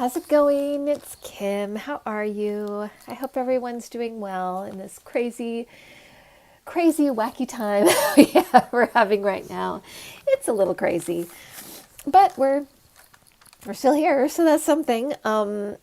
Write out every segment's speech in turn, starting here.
how's it going? It's Kim. How are you? I hope everyone's doing well in this crazy, crazy, wacky time we're having right now. It's a little crazy, but we're still here, so that's something. I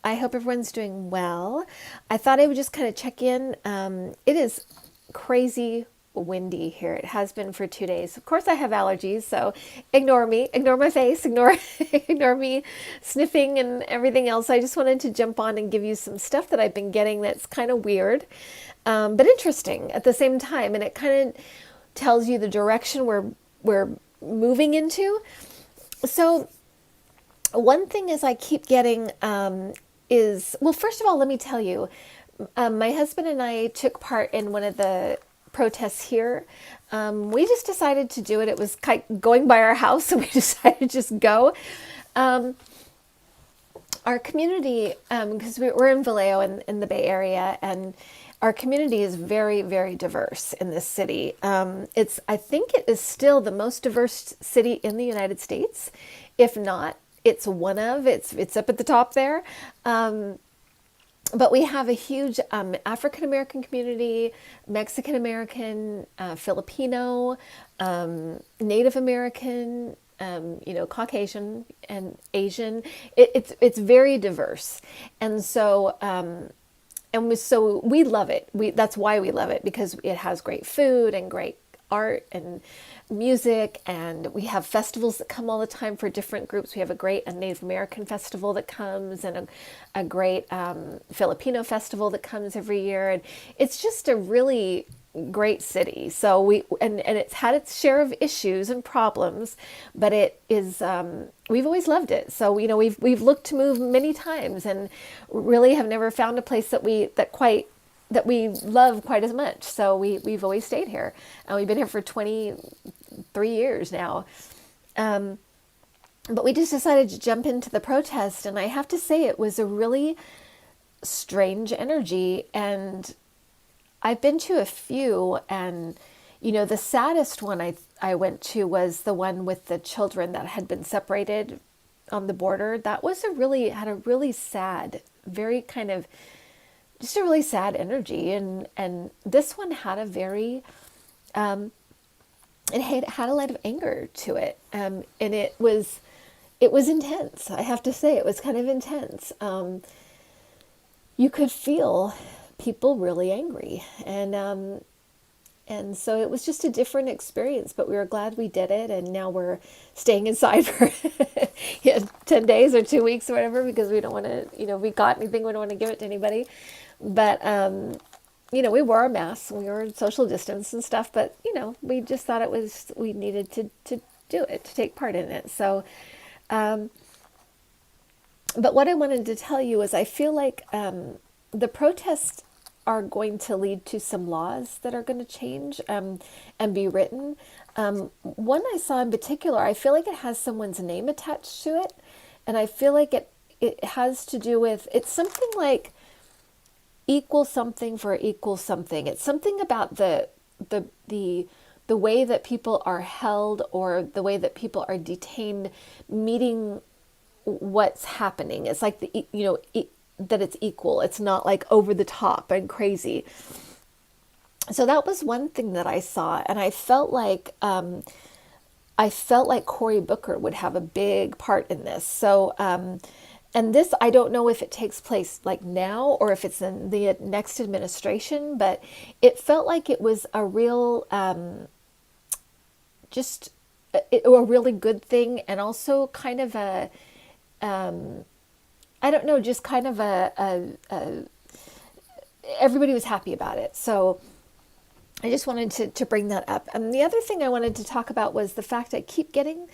hope everyone's doing well. I thought I would just kind of check in. It is crazy windy here. It has been for 2 days. Of course, I have allergies, so ignore me, ignore my face, ignore ignore me sniffing and everything else. I just wanted to jump on and give you some stuff that I've been getting that's kind of weird, but interesting at the same time, and it kind of tells you the direction we're moving into. So one thing is I keep getting is, well, first of all, let me tell you, my husband and I took part in one of the protests here. We just decided to do it. It was going by our house, so we decided to just go. Our community, because we're in Vallejo in the Bay Area, and our community is very, very diverse in this city. I think it is still the most diverse city in the United States. If not, it's it's up at the top there. But we have a huge African American community, Mexican American, Filipino, Native American, Caucasian and Asian. It's very diverse, and so so we love it. That's why we love it, because it has great food and great art and music, and we have festivals that come all the time for different groups. We have a Native American festival that comes, and a great Filipino festival that comes every year, and it's just a really great city. So and it's had its share of issues and problems, but it is we've always loved it. So we've looked to move many times, and really have never found a place that we love quite as much. So we've always stayed here, and we've been here for 23 years now. But we just decided to jump into the protest, and I have to say it was a really strange energy. And I've been to a few, and the saddest one I went to was the one with the children that had been separated on the border. That was had a really sad, very kind of just a really sad energy, and this one had a very it had a lot of anger to it, and it was intense. I have to say, it was kind of intense. You could feel people really angry, and so it was just a different experience, but we were glad we did it, and now we're staying inside for 10 days or 2 weeks or whatever, because we don't want to, if we got anything, we don't want to give it to anybody. But, we wore our masks, we were social distance and stuff, but, we just thought we needed to do it, to take part in it. So, but what I wanted to tell you is I feel like the protests are going to lead to some laws that are going to change and be written. One I saw in particular, I feel like it has someone's name attached to it, and I feel like it has to do with, it's something like equal something for equal something. It's something about the way that people are held, or the way that people are detained, meeting what's happening. It's like that it's equal. It's not like over the top and crazy. So that was one thing that I saw, and I felt like Cory Booker would have a big part in this. So and this, I don't know if it takes place like now or if it's in the next administration, but it felt like it was a real just a really good thing, and also kind of a I don't know, just kind of everybody was happy about it. So I just wanted to bring that up. And the other thing I wanted to talk about was the fact I keep getting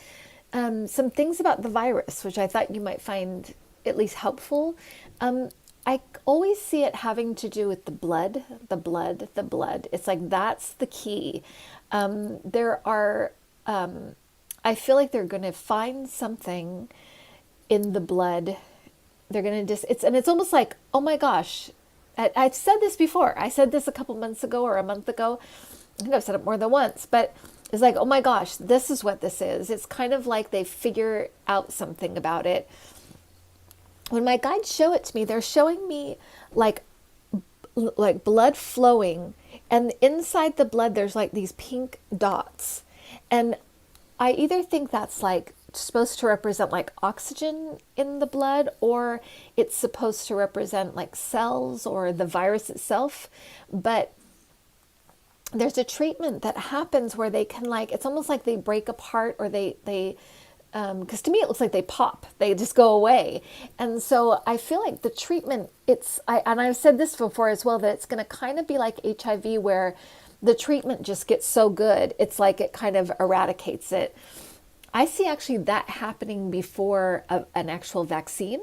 some things about the virus, which I thought you might find at least helpful. I always see it having to do with the blood. It's like that's the key. I feel like they're going to find something in the blood. They're going to it's almost like, oh my gosh, I've said this before. I said this a couple months ago or a month ago. I think I've said it more than once, but it's like, oh my gosh, this is what this is. It's kind of like they figure out something about it. when my guides show it to me, they're showing me like blood flowing, and inside the blood there's like these pink dots. And I either think that's like supposed to represent like oxygen in the blood, or it's supposed to represent like cells or the virus itself. But there's a treatment that happens where they can, like, it's almost like they break apart, or they because to me it looks like they pop, they just go away. And so I feel like the treatment, and I've said this before as well, that it's going to kind of be like HIV, where the treatment just gets so good, it's like it kind of eradicates it. I see actually that happening before an actual vaccine,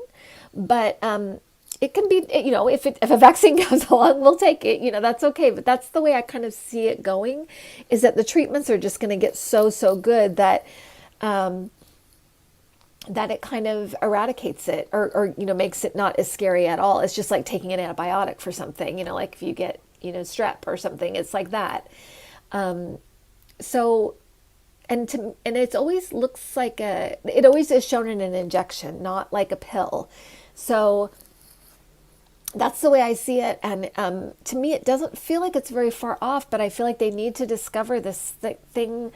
but it can be, if a vaccine comes along, we'll take it, that's okay. But that's the way I kind of see it going, is that the treatments are just going to get so good that that it kind of eradicates it, or makes it not as scary at all. It's just like taking an antibiotic for something, like if you get, strep or something, it's like that. So, and it always looks like it always is shown in an injection, not like a pill. So that's the way I see it. And to me, it doesn't feel like it's very far off, but I feel like they need to discover this thing,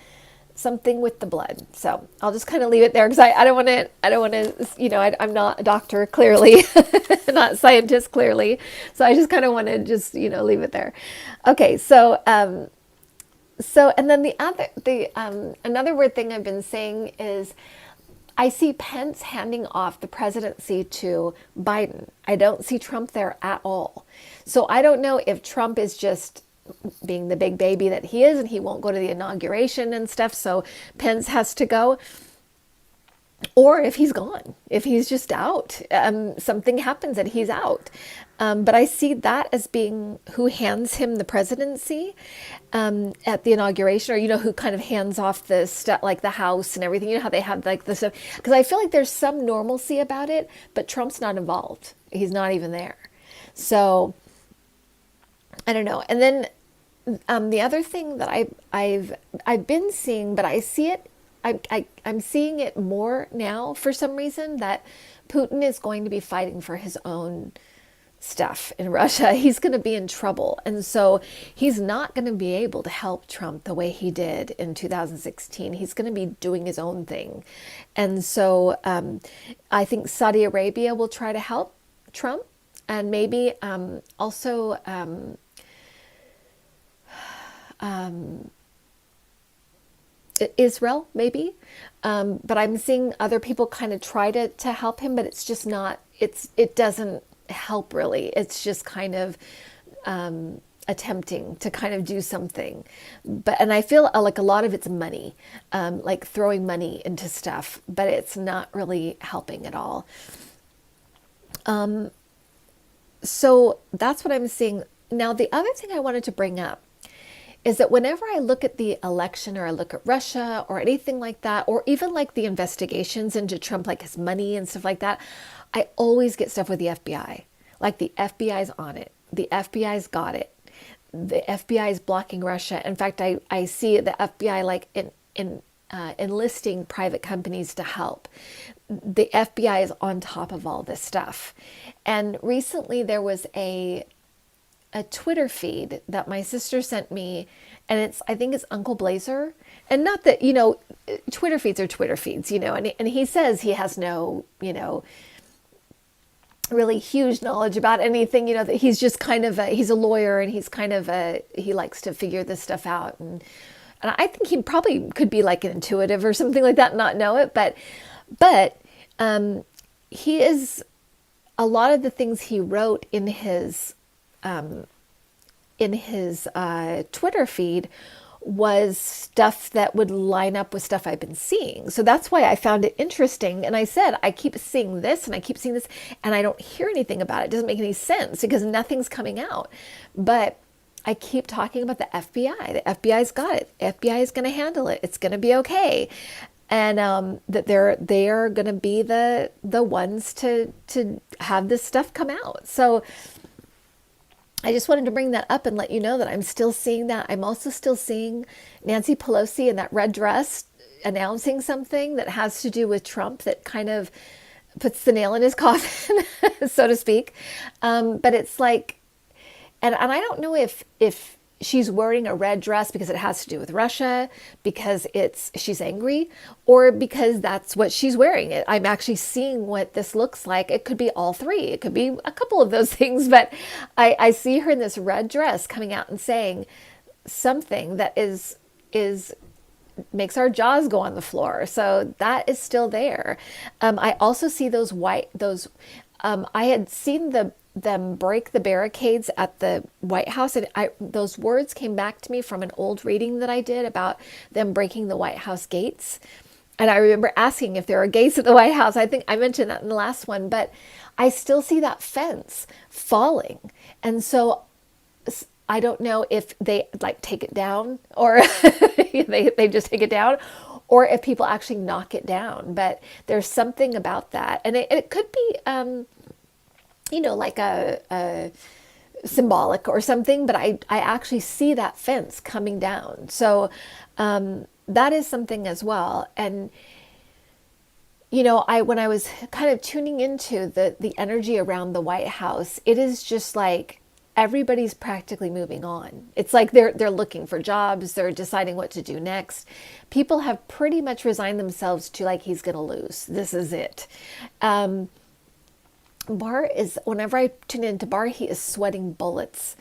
something with the blood. So I'll just kind of leave it there, because I don't want to, I'm not a doctor, clearly, not a scientist, clearly. So I just kind of want to just, leave it there. Okay. So, and then another weird thing I've been saying is I see Pence handing off the presidency to Biden. I don't see Trump there at all. So I don't know if Trump is just being the big baby that he is, and he won't go to the inauguration and stuff, so Pence has to go, or if he's gone, if he's just out, something happens and he's out. But I see that as being who hands him the presidency at the inauguration, or, who kind of hands off the stuff, like the House and everything, how they have like the stuff, because I feel like there's some normalcy about it, but Trump's not involved. He's not even there. So I don't know. And then the other thing that I've been seeing, but I see it, I'm seeing it more now for some reason, that Putin is going to be fighting for his own stuff in Russia. He's going to be in trouble. And so he's not going to be able to help Trump the way he did in 2016. He's going to be doing his own thing. And so I think Saudi Arabia will try to help Trump, and maybe also Israel, maybe. But I'm seeing other people kind of try to help him, but it's just not, it doesn't help really. It's just kind of attempting to kind of do something. And I feel like a lot of it's money, like throwing money into stuff, but it's not really helping at all. So that's what I'm seeing. Now, the other thing I wanted to bring up is that whenever I look at the election, or I look at Russia or anything like that, or even like the investigations into Trump, like his money and stuff like that, I always get stuff with the FBI. Like the FBI's on it. The FBI's got it. The FBI is blocking Russia. In fact, I see the FBI like enlisting private companies to help. The FBI is on top of all this stuff. And recently there was a Twitter feed that my sister sent me, and I think it's Uncle Blazer. And not that, Twitter feeds are Twitter feeds, and he says he has no, really huge knowledge about anything, that he's just kind of he's a lawyer, and he's kind of he likes to figure this stuff out. And I think he probably could be like an intuitive or something like that, and not know it. But he is, a lot of the things he wrote in his Twitter feed was stuff that would line up with stuff I've been seeing. So that's why I found it interesting. And I said, I keep seeing this and I keep seeing this, and I don't hear anything about it. It doesn't make any sense because nothing's coming out. But I keep talking about the FBI. The FBI's got it. The FBI is going to handle it. It's going to be okay. And that they are going to be the ones to have this stuff come out. So I just wanted to bring that up and let you know that I'm still seeing that. I'm also still seeing Nancy Pelosi in that red dress announcing something that has to do with Trump, that kind of puts the nail in his coffin, so to speak. But it's like, and I don't know if she's wearing a red dress because it has to do with Russia, because she's angry, or because that's what she's wearing. I'm actually seeing what this looks like. It could be all three. It could be a couple of those things, but I see her in this red dress coming out and saying something that is makes our jaws go on the floor. So that is still there. I also see I had seen them break the barricades at the White House, and those words came back to me from an old reading that I did about them breaking the White House gates. And I remember asking if there are gates at the White House. I think I mentioned that in the last one, but I still see that fence falling. And so I don't know if they like take it down, or they just take it down, or if people actually knock it down. But there's something about that. And it could be, like a symbolic or something, but I actually see that fence coming down. So that is something as well. And, when I was kind of tuning into the energy around the White House, it is just like, everybody's practically moving on. It's like they're looking for jobs. They're deciding what to do next. People have pretty much resigned themselves to like, he's going to lose. This is it. Barr is, whenever I tune into Barr, he is sweating bullets.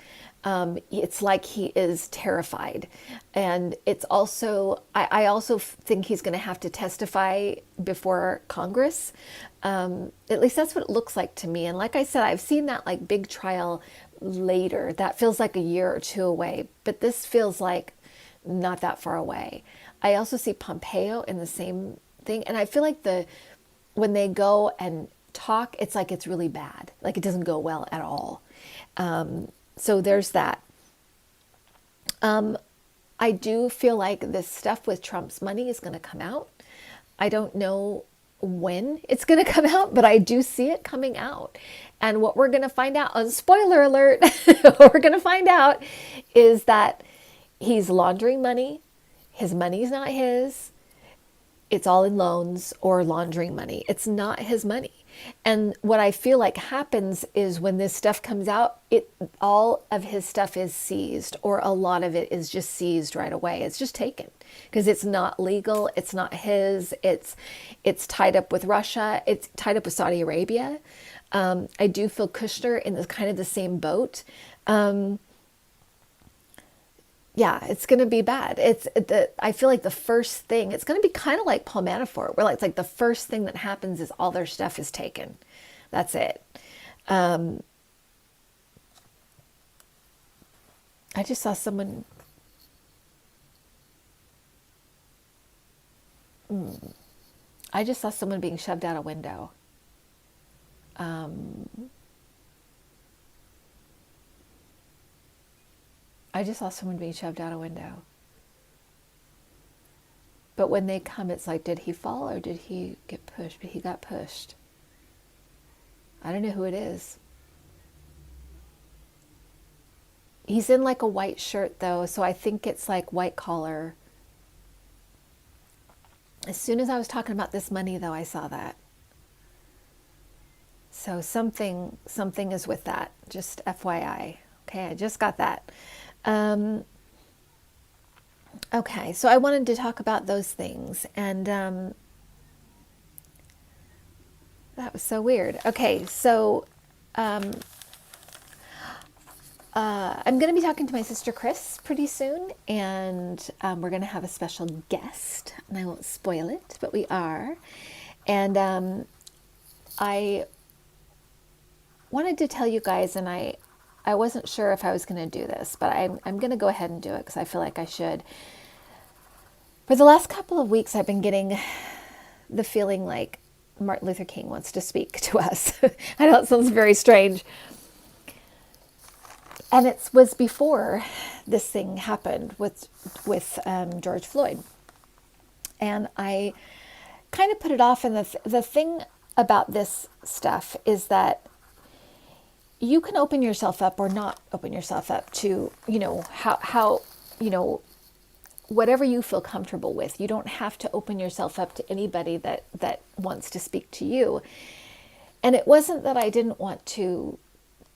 It's like he is terrified. And it's also, I also think he's going to have to testify before Congress. At least that's what it looks like to me. And like I said, I've seen that like big trial later. That feels like a year or two away, but this feels like not that far away. I also see Pompeo in the same thing. And I feel like when they go and talk, it's like it's really bad. Like it doesn't go well at all. So there's that. I do feel like this stuff with Trump's money is going to come out. I don't know when it's going to come out, but I do see it coming out. And what we're going to find out, on spoiler alert, what we're going to find out is that he's laundering money. His money's not his. It's all in loans or laundering money. It's not his money. And what I feel like happens is when this stuff comes out, all of his stuff is seized, or a lot of it is just seized right away. It's just taken because it's not legal. It's not his. It's tied up with Russia. It's tied up with Saudi Arabia. I do feel Kushner in the kind of the same boat. Yeah, it's going to be bad. I feel like the first thing, it's going to be kind of like Paul Manafort, where it's like the first thing that happens is all their stuff is taken. That's it. I just saw someone. I just saw someone being shoved out a window. I just saw someone being shoved out a window. But when they come, it's like, did he fall or did he get pushed? But he got pushed. I don't know who it is. He's in like a white shirt though, so I think it's like white collar. As soon as I was talking about this money though, I saw that. So something is with that. Just FYI. Okay, I just got that. Okay, so I wanted to talk about those things, and that was so weird. Okay, so I'm going to be talking to my sister Kris pretty soon, and we're going to have a special guest, and I won't spoil it, but we are. And I wanted to tell you guys, and I wasn't sure if I was going to do this, but I'm going to go ahead and do it because I feel like I should. For the last couple of weeks, I've been getting the feeling like Martin Luther King wants to speak to us. I know it sounds very strange. And it was before this thing happened with George Floyd. And I kind of put it off. And the thing about this stuff is that you can open yourself up or not open yourself up to, how whatever you feel comfortable with. You don't have to open yourself up to anybody that wants to speak to you. And it wasn't that I didn't want to,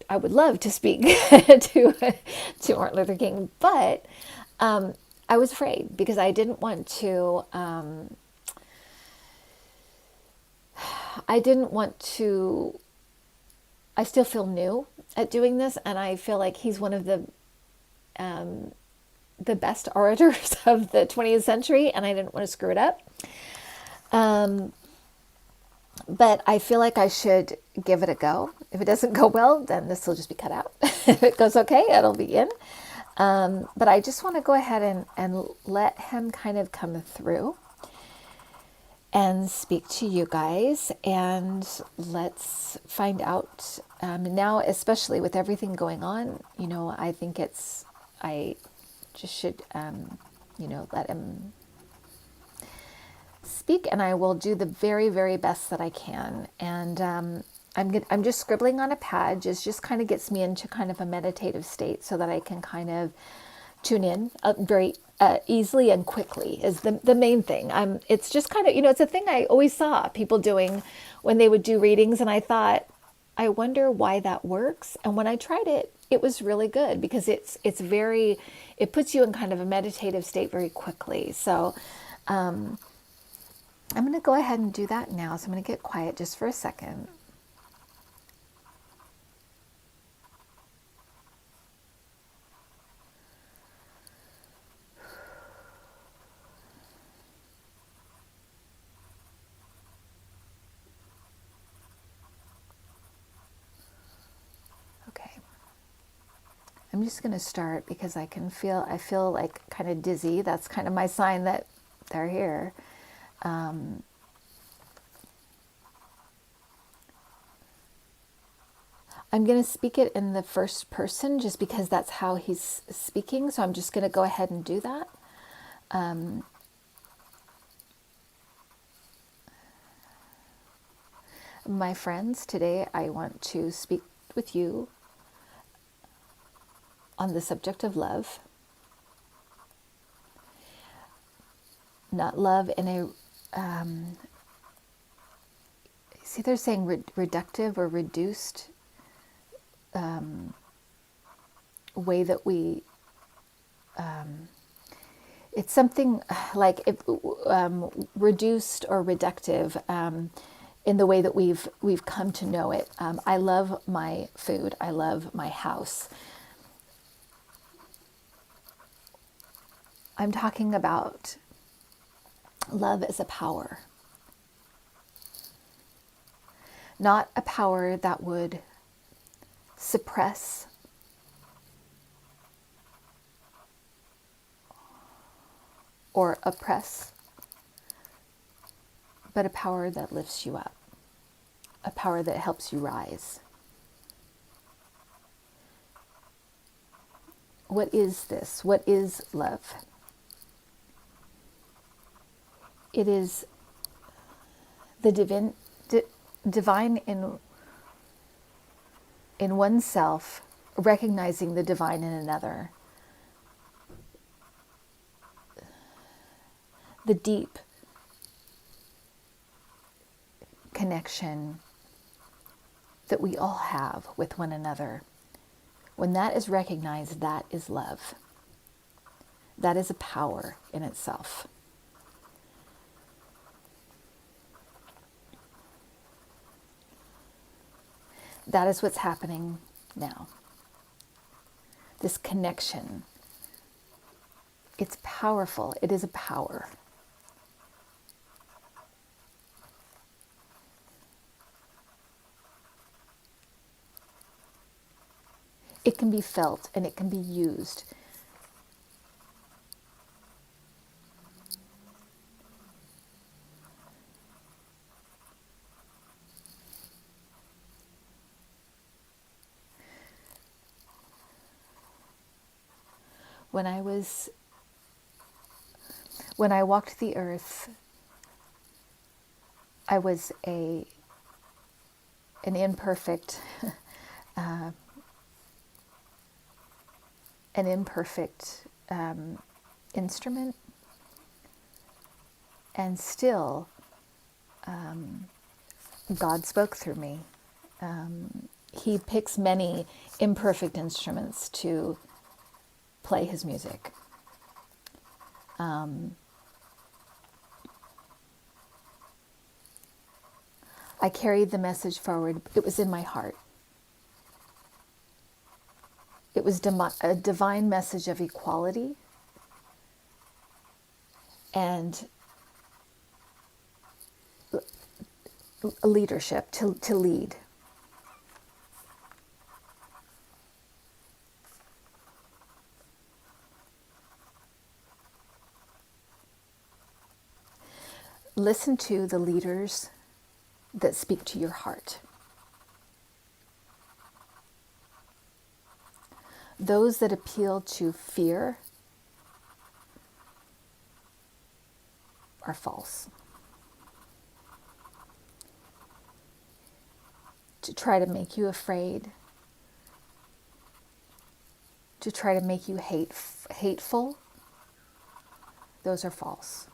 I would love to speak to Martin Luther King, but I was afraid because I didn't want to, I didn't want to, I still feel new at doing this, and I feel like he's one of the best orators of the 20th century, and I didn't want to screw it up. But I feel like I should give it a go. If it doesn't go well, then this will just be cut out. If it goes okay, it'll be in. But I just want to go ahead and let him kind of come through and speak to you guys. And let's find out now, especially with everything going on, I think I just should, let him speak, and I will do the very, very best that I can. And I'm just scribbling on a pad. Just kind of gets me into kind of a meditative state so that I can kind of tune in very easily and quickly is the main thing. It's just kind of, it's a thing I always saw people doing when they would do readings, and I thought, I wonder why that works. And when I tried it, it was really good because it puts you in kind of a meditative state very quickly. So I'm going to go ahead and do that now. So I'm going to get quiet just for a second. Okay. I'm just going to start because I feel like kind of dizzy. That's kind of my sign that they're here. I'm going to speak it in the first person just because that's how he's speaking. So I'm just going to go ahead and do that. My friends, today I want to speak with you on the subject of love. Not love in a, see, they're saying reductive or reduced way that we, it's something like reduced or reductive in the way that we've come to know it. I love my food. I love my house. I'm talking about love as a power. Not a power that would suppress or oppress, but a power that lifts you up, a power that helps you rise. What is this? What is love? It is the divine in oneself, recognizing the divine in another. The deep connection that we all have with one another. When that is recognized, that is love. That is a power in itself. That is what's happening now. This connection. It's powerful. It is a power. It can be felt and it can be used. When I walked the earth, I was an imperfect, instrument, and still God spoke through me. He picks many imperfect instruments to play his music. I carried the message forward. It was in my heart. It was a divine message of equality and leadership, to lead. Listen to the leaders that speak to your heart. Those that appeal to fear are false. To try to make you afraid, to try to make you hateful, those are false.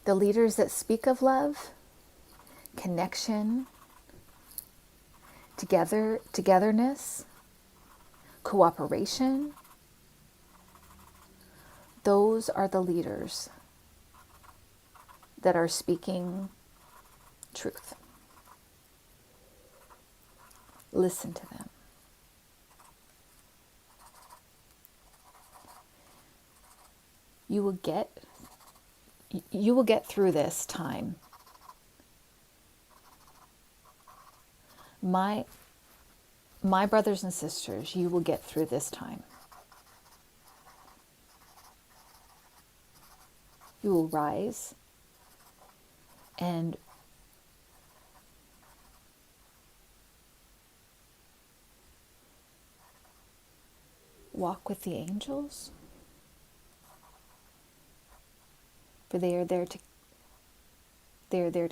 The leaders that speak of love, connection, togetherness, cooperation, those are the leaders that are speaking truth. Listen to them. You will get through this time. My brothers and sisters, you will get through this time. You will rise and walk with the angels, for they are there to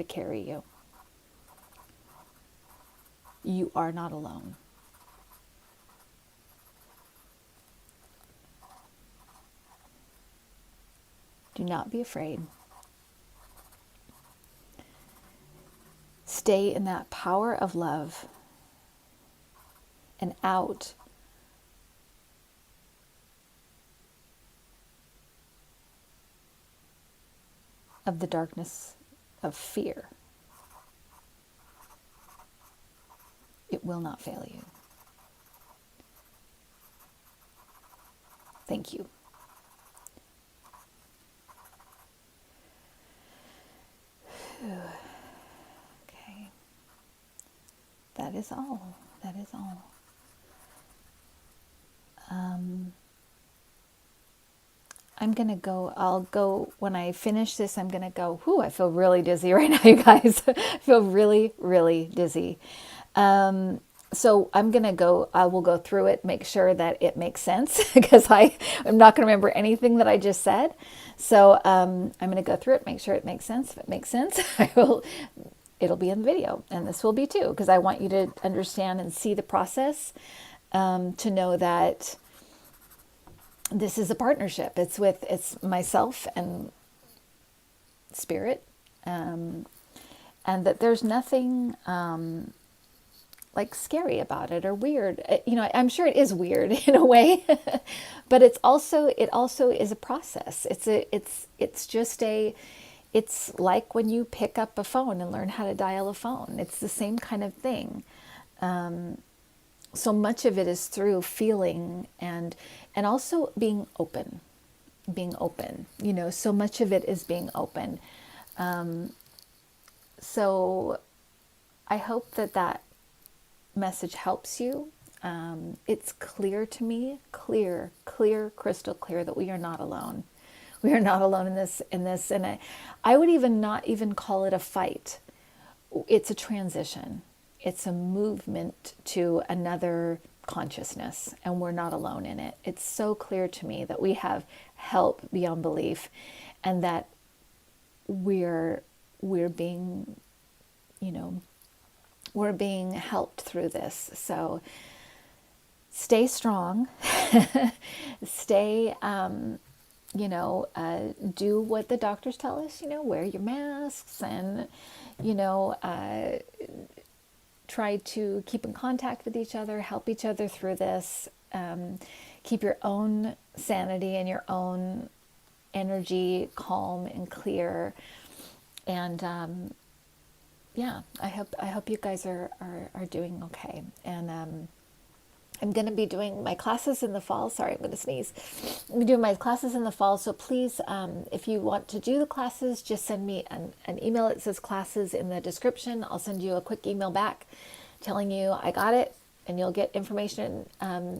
carry you. You are not alone. Do not be afraid. Stay in that power of love and out of the darkness of fear. It will not fail you. Thank you. Okay. That is all. That is all. I'm going to go, when I finish this, I'm going to go, I feel really dizzy right now, you guys. I feel really, really dizzy. So I'm going to go, I will go through it, make sure that it makes sense, because I'm not going to remember anything that I just said. So I'm going to go through it, make sure it makes sense. If it makes sense, it'll be in the video, and this will be too, because I want you to understand and see the process, to know that this is a partnership. It's myself and spirit, and that there's nothing like scary about it or weird. I'm sure it is weird in a way, but it also is a process. It's like when you pick up a phone and learn how to dial a phone. It's the same kind of thing. So much of it is through feeling and also being open. So much of it is being open. So I hope that message helps you. It's clear to me, clear, crystal clear, that we are not alone. We are not alone in this, and I would not even call it a fight. It's a transition. It's a movement to another consciousness, and we're not alone in it. It's so clear to me that we have help beyond belief, and that we're being, we're being helped through this. So stay strong, stay, do what the doctors tell us, wear your masks, and, try to keep in contact with each other, help each other through this, keep your own sanity and your own energy calm and clear. And yeah, I hope you guys are doing okay. And I'm going to be doing my classes in the fall. Sorry, I'm going to sneeze. I'm doing my classes in the fall. So please, if you want to do the classes, just send me an email. It says classes in the description. I'll send you a quick email back telling you I got it. And you'll get information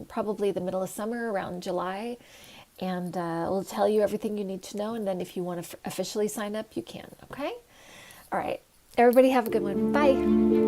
probably the middle of summer, around July. And it'll tell you everything you need to know. And then if you want to officially sign up, you can. Okay? All right. Everybody have a good one. Bye.